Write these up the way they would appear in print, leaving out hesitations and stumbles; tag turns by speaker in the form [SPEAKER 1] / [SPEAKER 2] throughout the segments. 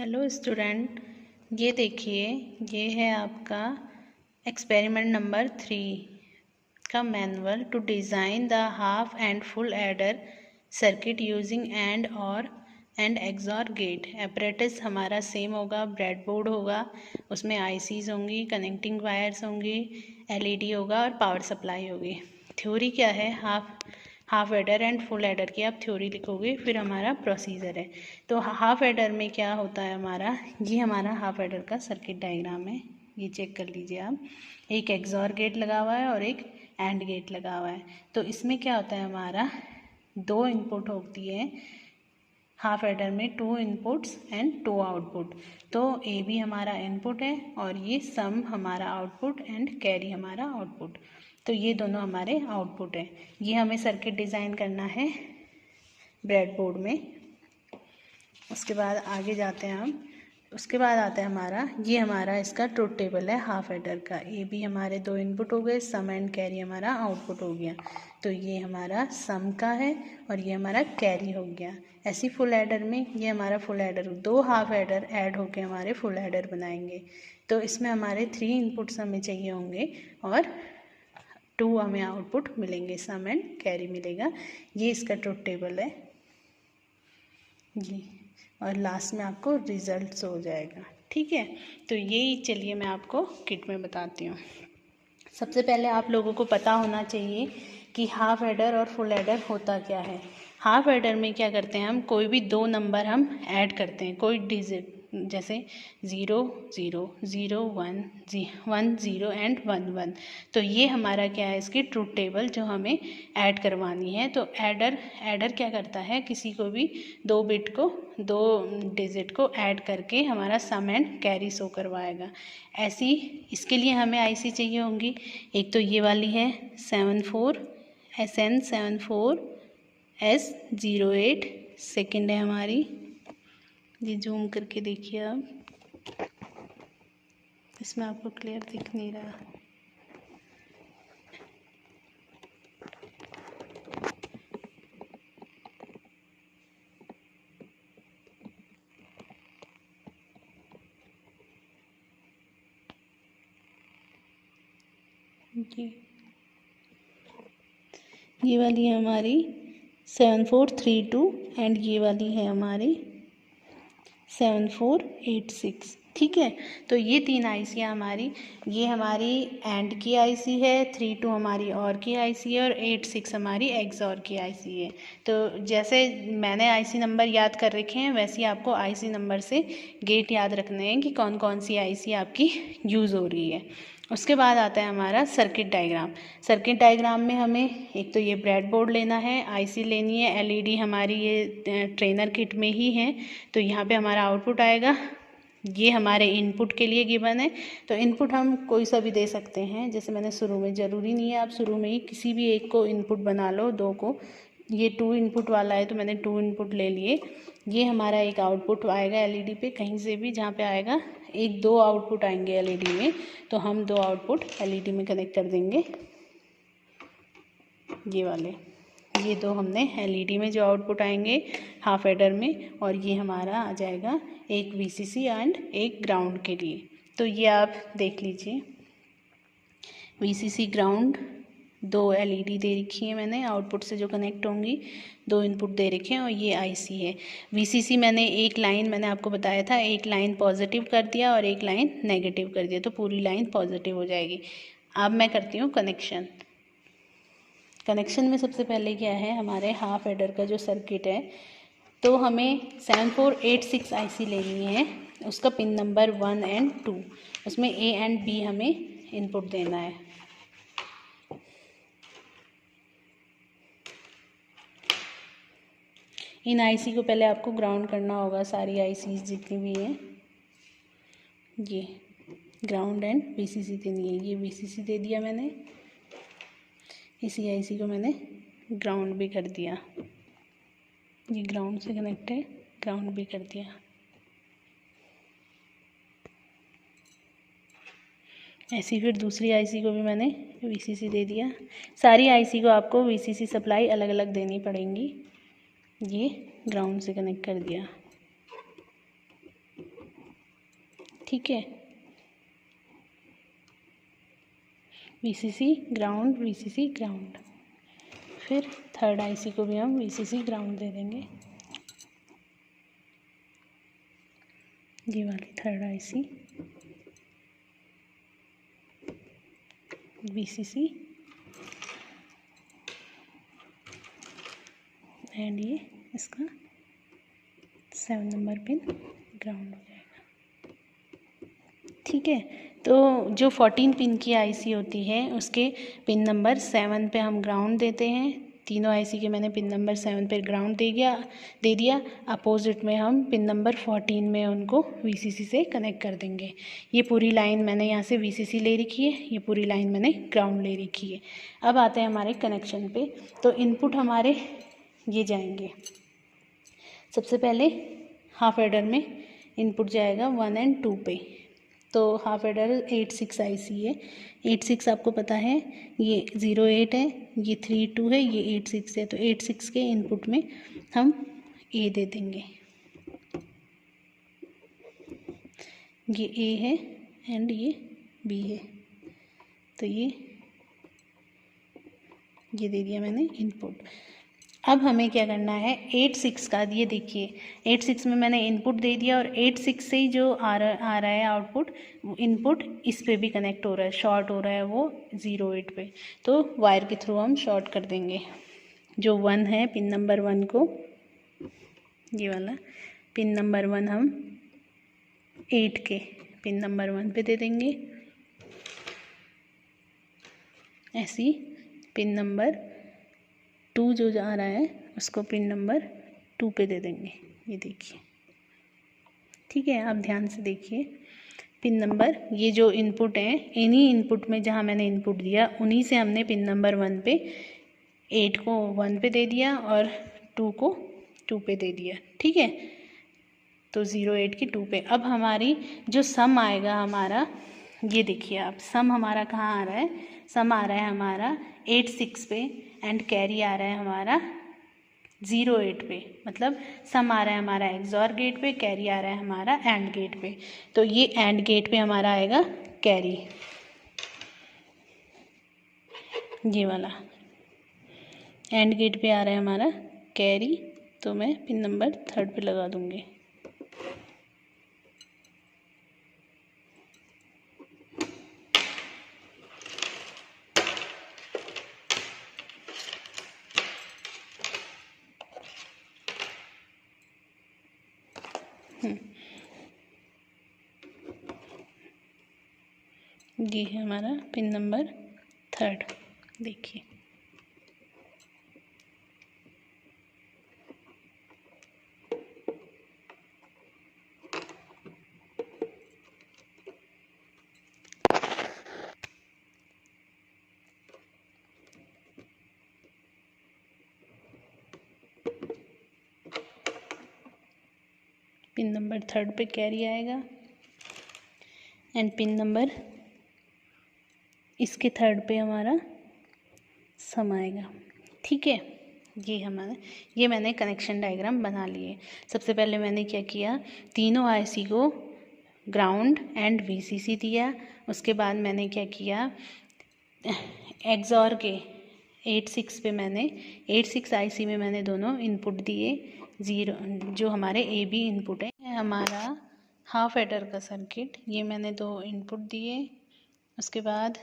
[SPEAKER 1] Hello student, ये देखिए, ये है आपका एक्सपेरिमेंट नंबर 3 का manual to design the half and full adder circuit using AND और एंड एक्सॉर गेट। एपरेटस हमारा सेम होगा, ब्रेडबोर्ड होगा, उसमें आईसीज होंगी, कनेक्टिंग वायर्स होंगी, एलईडी होगा और पावर सप्लाई होगी। थ्योरी क्या है? Half adder and full adder की आप थ्योरी लिखोगे, फिर हमारा प्रोसीजर है। तो हाफ एडर में क्या होता है हमारा, ये हमारा हाफ एडर का सर्किट डायग्राम है। ये चेक कर लीजिए आप, एक एक्सॉर गेट लगा हुआ है और एक एंड गेट लगा हुआ है। तो इसमें क्या होता है हमारा, दो इनपुट होती है हाफ एडर में, 2 इनपुट्स एंड 2 आउटपुट। तो ए बी हमारा इनपुट है और ये सम हमारा आउटपुट एंड कैरी हमारा आउटपुट। तो ये दोनों हमारे आउटपुट है। ये हमें सर्किट डिज़ाइन करना है ब्रेडबोर्ड में। उसके बाद आगे जाते हैं हम। उसके बाद आता है हमारा, ये हमारा इसका ट्रुथ टेबल है हाफ एडर का। ए बी हमारे 2 इनपुट हो गए, सम एंड कैरी हमारा आउटपुट हो गया। तो ये हमारा सम का है और ये हमारा कैरी हो गया। ऐसी फुल एडर में ये हमारा full adder, 2 half adder add होके हमारे फुल एडर बनाएंगे। तो इसमें हमारे 3 इनपुट्स हमें चाहिए होंगे और 2 हमें आउटपुट मिलेंगे, सम एंड कैरी मिलेगा। ये इसका ट्रुथ टेबल है जी, और लास्ट में आपको रिजल्ट्स हो जाएगा। ठीक है, तो यही चलिए मैं आपको किट में बताती हूँ। सबसे पहले आप लोगों को पता होना चाहिए कि हाफ एडर और फुल एडर होता क्या है। हाफ एडर में क्या करते हैं हम, कोई भी 2 नंबर हम ऐड करते हैं, कोई डिजिट, जैसे 0 0 0 1 0 एंड 1 1। तो ये हमारा क्या है, इसकी ट्रुथ टेबल जो हमें ऐड करवानी है। तो एडर क्या करता है, किसी को भी 2 बिट को, 2 डिजिट को ऐड करके हमारा सम एंड कैरी शो करवाएगा। ऐसी इसके लिए हमें आईसी चाहिए होंगी। एक तो ये वाली है 74SN74S08। सेकेंड है हमारी, ये जूम करके देखिए आप, इसमें आपको क्लियर दिख नहीं रहा। ये वाली है हमारी 7432 एंड ये वाली है हमारी 7486। ठीक है, तो ये 3 आईसी हमारी, ये हमारी एंड की आईसी है, 32 हमारी और की आईसी है और 86 हमारी एक्सॉर की आईसी है। तो जैसे मैंने आईसी नंबर याद कर रखे हैं, वैसे ही आपको आईसी नंबर से गेट याद रखने हैं कि कौन कौन सी आईसी आपकी यूज़ हो रही है। उसके बाद आता है हमारा सर्किट डायग्राम। सर्किट डायग्राम में हमें एक तो ये ब्रेडबोर्ड लेना है, आईसी लेनी है, एलईडी हमारी ये ट्रेनर किट में ही है। तो यहाँ पे हमारा आउटपुट आएगा, ये हमारे इनपुट के लिए गिवन है। तो इनपुट हम कोई सा भी दे सकते हैं, जैसे मैंने शुरू में, ज़रूरी नहीं है आप शुरू में ही किसी भी एक को इनपुट बना लो, 2 को। ये 2 इनपुट वाला है तो मैंने 2 इनपुट ले लिए। ये हमारा एक आउटपुट आएगा एलईडी पे, कहीं से भी जहाँ पे आएगा, 1-2 आउटपुट आएंगे एलईडी में, तो हम 2 आउटपुट एलईडी में कनेक्ट कर देंगे। ये वाले, ये 2 हमने एलईडी में जो आउटपुट आएंगे हाफ एडर में, और ये हमारा आ जाएगा एक वीसीसी एंड एक ग्राउंड के लिए। तो ये आप देख लीजिए, वीसीसी ग्राउंड, 2 एलईडी दे रखी है मैंने आउटपुट से जो कनेक्ट होंगी, 2 इनपुट दे रखे हैं और ये आईसी है। वीसीसी मैंने एक लाइन, मैंने आपको बताया था, एक लाइन पॉजिटिव कर दिया और एक लाइन नेगेटिव कर दिया, तो पूरी लाइन पॉजिटिव हो जाएगी। अब मैं करती हूँ कनेक्शन। कनेक्शन में सबसे पहले क्या है, हमारे हाफ एडर का जो सर्किट है, तो हमें 7486 आईसी लेनी है, उसका पिन नंबर 1 एंड 2, उसमें ए एंड बी हमें इनपुट देना है। इन आईसी को पहले आपको ग्राउंड करना होगा, सारी आईसीज जितनी भी हैं, ये ग्राउंड एंड वीसीसी देनी है। ये वीसीसी दे दिया मैंने, इसी आईसी को मैंने ग्राउंड भी कर दिया, ये ग्राउंड से कनेक्ट है, ग्राउंड भी कर दिया। ऐसी फिर दूसरी आईसी को भी मैंने वीसीसी दे दिया। सारी आईसी को आपको वीसीसी सप्लाई अलग अलग देनी पड़ेंगी। ये ग्राउंड से कनेक्ट कर दिया। ठीक है, वीसीसी ग्राउंड, वीसीसी ग्राउंड। फिर थर्ड आईसी को भी हम वीसीसी ग्राउंड दे देंगे, ये वाली थर्ड आईसी वीसीसी एंड ये इसका 7 नंबर पिन ग्राउंड हो जाएगा। ठीक है, तो जो 14 पिन की आईसी होती है उसके पिन नंबर 7 पे हम ग्राउंड देते हैं। तीनों आईसी के मैंने पिन नंबर 7 पे ग्राउंड दे दिया। अपोजिट में हम पिन नंबर 14 में उनको वीसीसी से कनेक्ट कर देंगे। ये पूरी लाइन मैंने यहाँ से वीसीसी ले रखी है, ये पूरी लाइन मैंने ग्राउंड ले रखी है। अब आते हैं हमारे कनेक्शन पे। तो इनपुट हमारे ये जाएंगे, सबसे पहले हाफ एडर में इनपुट जाएगा 1 और 2 पे। तो हाफ एडर 86 आईसी है, 86 आपको पता है, ये 08 है, ये 32 है, ये 86 है। तो 86 के इनपुट में हम ए दे देंगे, ये ए है एंड ये बी है। तो ये दे दिया मैंने इनपुट। अब हमें क्या करना है, 86 का, ये देखिए 86 में मैंने इनपुट दे दिया और 86 से ही जो आ रहा है आउटपुट, इनपुट इस पे भी कनेक्ट हो रहा है, शॉर्ट हो रहा है वो 08 पे। तो वायर के थ्रू हम शॉर्ट कर देंगे। जो 1 है पिन नंबर 1 को, ये वाला पिन नंबर 1 हम 8 के पिन नंबर 1 पे दे देंगे। ऐसी पिन नंबर 2 जो जा रहा है उसको पिन नंबर 2 पे दे देंगे, ये देखिए। ठीक है, आप ध्यान से देखिए पिन नंबर, ये जो इनपुट है, इन्हीं इनपुट में जहाँ मैंने इनपुट दिया उन्हीं से हमने पिन नंबर 1 पे 8 को 1 पे दे दिया और 2 को 2 पे दे दिया। ठीक है, तो 08 की 2 पे। अब हमारी जो सम आएगा हमारा, ये देखिए आप, सम हमारा कहाँ आ रहा है, सम आ रहा है हमारा 86 पे एंड कैरी आ रहा है हमारा 08 पे। मतलब सम आ रहा है हमारा एक्सॉर गेट पे, कैरी आ रहा है हमारा एंड गेट पे। तो ये एंड गेट पे हमारा आएगा कैरी, ये वाला एंड गेट पे आ रहा है हमारा कैरी। तो मैं पिन नंबर 3 पे लगा दूंगी। ये है हमारा पिन नंबर 3, देखिए। पिन नंबर 3 पे कैरी आएगा एंड पिन नंबर इसके 3 पे हमारा सम आएगा। ठीक है, ये मैंने कनेक्शन डायग्राम बना लिए। सबसे पहले मैंने क्या किया, तीनों आईसी को ग्राउंड एंड वीसीसी दिया। उसके बाद मैंने क्या किया, एक्सॉर के 86 पे मैंने 86 आईसी में मैंने दोनों इनपुट दिए। 0 जो हमारे ए बी इनपुट है, हमारा हाफ एडर का सर्किट, ये मैंने 2 इनपुट दिए। उसके बाद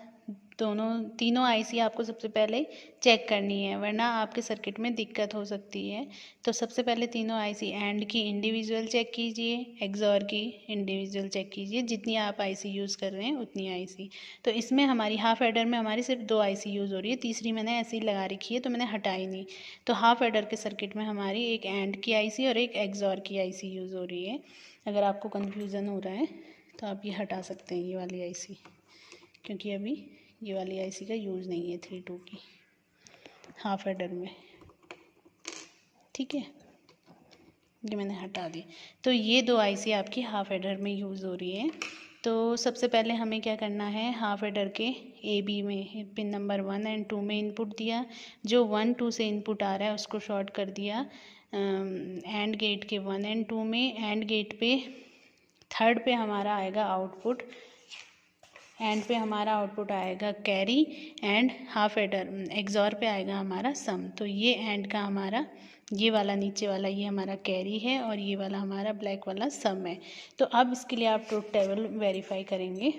[SPEAKER 1] तीनों आईसी आपको सबसे पहले चेक करनी है, वरना आपके सर्किट में दिक्कत हो सकती है। तो सबसे पहले तीनों आईसी एंड की इंडिविजुअल चेक कीजिए, एक्सॉर की इंडिविजुअल चेक कीजिए, जितनी आप आईसी यूज़ कर रहे हैं उतनी आईसी। तो इसमें हमारी हाफ एडर में हमारी सिर्फ 2 आईसी यूज़ हो रही है, तीसरी मैंने ऐसे ही लगा रखी है, तो मैंने हटाई नहीं। तो हाफ एडर के सर्किट में हमारी एक एंड की आईसी और एक एक्सॉर की आईसी यूज़ हो रही है। अगर आपको कन्फ्यूज़न हो रहा है तो आप ये हटा सकते हैं, ये वाली आईसी, क्योंकि अभी ये वाली आईसी का यूज़ नहीं है 32 की हाफ एडर में। ठीक है, ये मैंने हटा दी। तो ये 2 आईसी आपकी हाफ एडर में यूज़ हो रही है। तो सबसे पहले हमें क्या करना है, हाफ एडर के ए बी में पिन नंबर 1 और 2 में इनपुट दिया। जो 1 2 से इनपुट आ रहा है उसको शॉर्ट कर दिया एंड गेट के 1 और 2 में। एंड गेट पे थर्ड पे हमारा आएगा आउटपुट, एंड पे हमारा आउटपुट आएगा carry, and half adder XOR पे आएगा हमारा सम। तो ये एंड का हमारा ये वाला नीचे वाला ये हमारा कैरी है और ये वाला हमारा ब्लैक वाला सम है। तो अब इसके लिए आप ट्रुथ टेबल वेरीफाई करेंगे।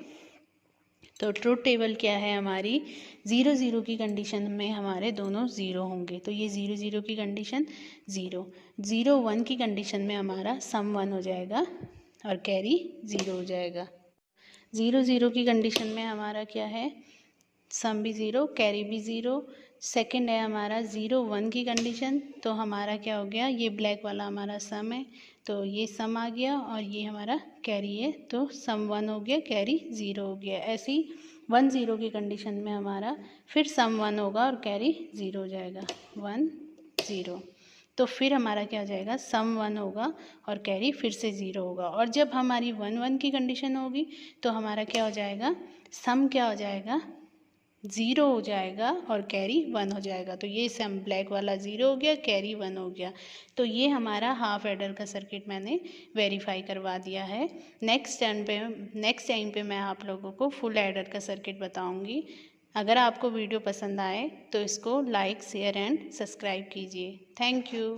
[SPEAKER 1] तो ट्रुथ टेबल क्या है हमारी, 0 0 की कंडीशन में हमारे दोनों 0 होंगे, तो ये 0 0 की कंडीशन 0, 0 1 की कंडीशन में हमारा सम 1 हो जाएगा और कैरी 0 हो जाएगा। 0 0 की कंडीशन में हमारा क्या है, सम भी 0 कैरी भी 0। सेकंड है हमारा 0 1 की कंडीशन, तो हमारा क्या हो गया, ये ब्लैक वाला हमारा सम है तो ये सम आ गया और ये हमारा कैरी है तो सम 1 हो गया कैरी 0 हो गया। ऐसे ही 1 0 की कंडीशन में हमारा फिर सम 1 होगा और कैरी 0 हो जाएगा, 1 0। तो फिर हमारा क्या हो जाएगा, सम 1 होगा और कैरी फिर से 0 होगा। और जब हमारी 1 1 की कंडीशन होगी तो हमारा क्या हो जाएगा, सम क्या हो जाएगा 0 हो जाएगा और कैरी 1 हो जाएगा। तो ये सम ब्लैक वाला 0 हो गया, कैरी 1 हो गया। तो ये हमारा हाफ एडर का सर्किट मैंने वेरीफाई करवा दिया है। नेक्स्ट टाइम पे मैं आप लोगों को फुल एडर का सर्किट बताऊंगी। अगर आपको वीडियो पसंद आए तो इसको लाइक शेयर एंड सब्सक्राइब कीजिए। Thank you.